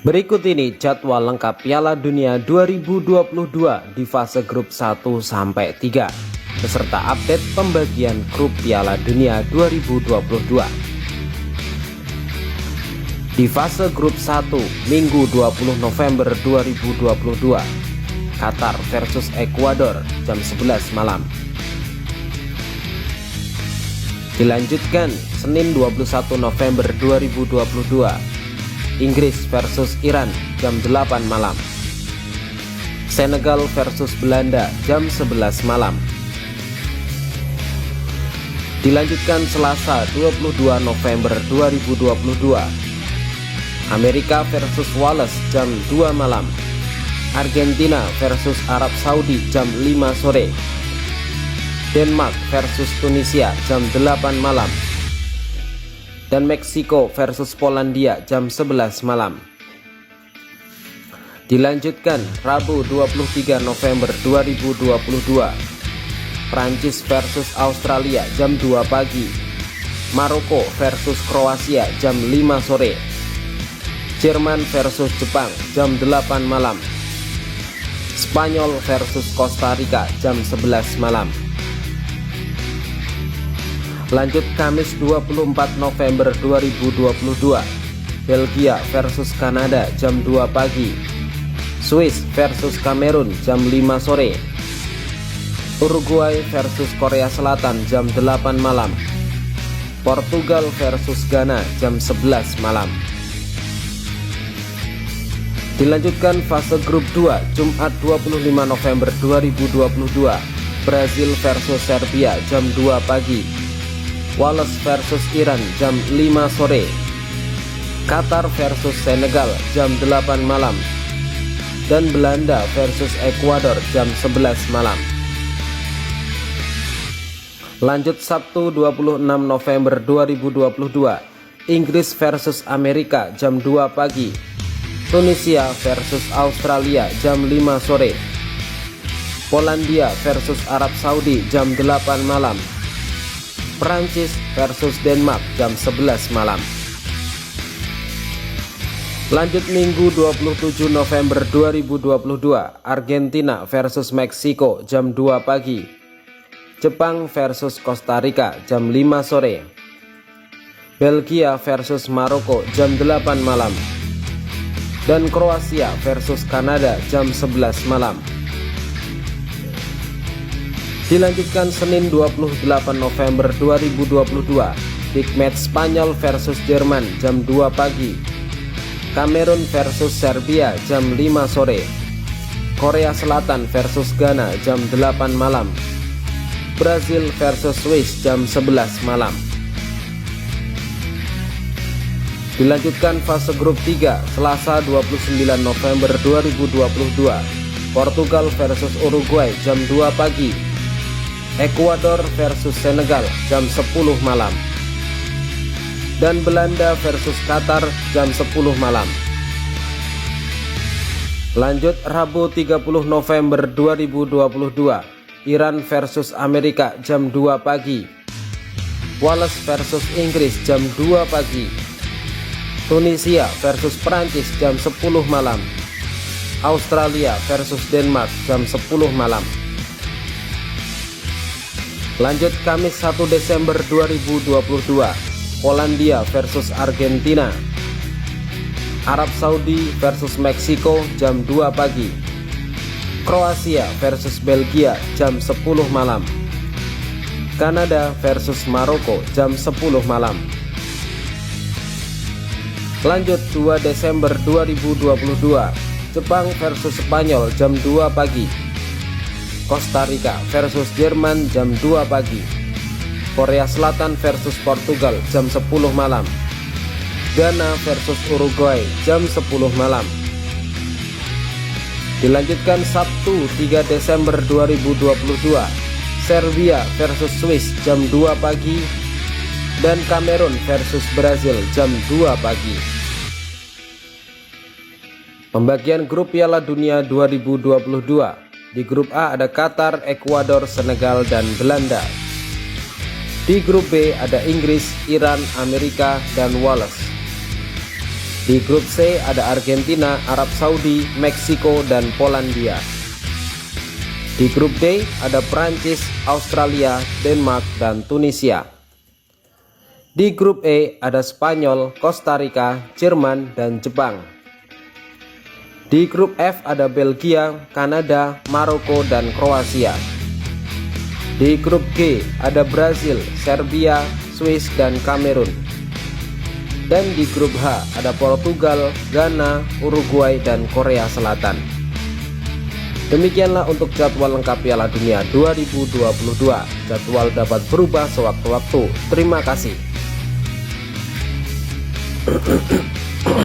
Berikut ini jadwal lengkap Piala Dunia 2022 di fase grup 1 sampai 3 beserta update pembagian grup Piala Dunia 2022. Di fase grup 1 Minggu 20 November 2022, Qatar versus Ekuador jam 11 malam. Dilanjutkan Senin 21 November 2022, Inggris versus Iran jam 8 malam. Senegal versus Belanda jam 11 malam. Dilanjutkan Selasa 22 November 2022, Amerika versus Wales jam 2 malam. Argentina versus Arab Saudi jam 5 sore. Denmark versus Tunisia jam 8 malam. Dan Meksiko versus Polandia jam 11 malam. Dilanjutkan Rabu 23 November 2022, Prancis versus Australia jam 2 pagi. Maroko versus Kroasia jam 5 sore. Jerman versus Jepang jam 8 malam. Spanyol versus Costa Rica jam 11 malam. Lanjut Kamis 24 November 2022, Belgia versus Kanada jam 2 pagi. Swiss versus Kamerun jam 5 sore. Uruguay versus Korea Selatan jam 8 malam. Portugal versus Ghana jam 11 malam. Dilanjutkan fase grup 2 Jumat 25 November 2022, Brazil versus Serbia jam 2 pagi. Wales versus Iran jam 5 sore. Qatar versus Senegal jam 8 malam. Dan Belanda versus Ekuador jam 11 malam. Lanjut Sabtu 26 November 2022, Inggris versus Amerika jam 2 pagi. Tunisia versus Australia jam 5 sore. Polandia versus Arab Saudi jam 8 malam. Prancis versus Denmark jam 11 malam. Lanjut Minggu 27 November 2022, Argentina versus Meksiko jam 2 pagi. Jepang versus Costa Rica jam 5 sore. Belgia versus Maroko jam 8 malam. Dan Kroasia versus Kanada jam 11 malam. Dilanjutkan Senin 28 November 2022, Big Match Spanyol versus Jerman jam 2 pagi. Kamerun versus Serbia jam 5 sore. Korea Selatan versus Ghana jam 8 malam. Brazil versus Swiss jam 11 malam. Dilanjutkan fase grup 3 Selasa 29 November 2022, Portugal versus Uruguay jam 2 pagi. Ekuador versus Senegal jam 10 malam. Dan Belanda versus Qatar jam 10 malam. Lanjut Rabu 30 November 2022, Iran versus Amerika jam 2 pagi. Wales versus Inggris jam 2 pagi. Tunisia versus Prancis jam 10 malam. Australia versus Denmark jam 10 malam. Lanjut Kamis 1 Desember 2022, Polandia versus Argentina. Arab Saudi versus Meksiko jam 2 pagi. Kroasia versus Belgia jam 10 malam. Kanada versus Maroko jam 10 malam. Lanjut 2 Desember 2022, Jepang versus Spanyol jam 2 pagi. Costa Rica versus Jerman jam 2 pagi. Korea Selatan versus Portugal jam 10 malam. Ghana versus Uruguay jam 10 malam. Dilanjutkan Sabtu 3 Desember 2022, Serbia versus Swiss jam 2 pagi. Dan Kamerun versus Brazil jam 2 pagi. Pembagian grup Piala Dunia 2022. Di grup A ada Qatar, Ekuador, Senegal, dan Belanda. Di grup B ada Inggris, Iran, Amerika, dan Wales. Di grup C ada Argentina, Arab Saudi, Meksiko, dan Polandia. Di grup D ada Prancis, Australia, Denmark, dan Tunisia. Di grup E ada Spanyol, Costa Rica, Jerman, dan Jepang. Di grup F ada Belgia, Kanada, Maroko, dan Kroasia. Di grup G ada Brazil, Serbia, Swiss, dan Kamerun. Dan di grup H ada Portugal, Ghana, Uruguay, dan Korea Selatan. Demikianlah untuk jadwal lengkap Piala Dunia 2022. Jadwal dapat berubah sewaktu-waktu. Terima kasih.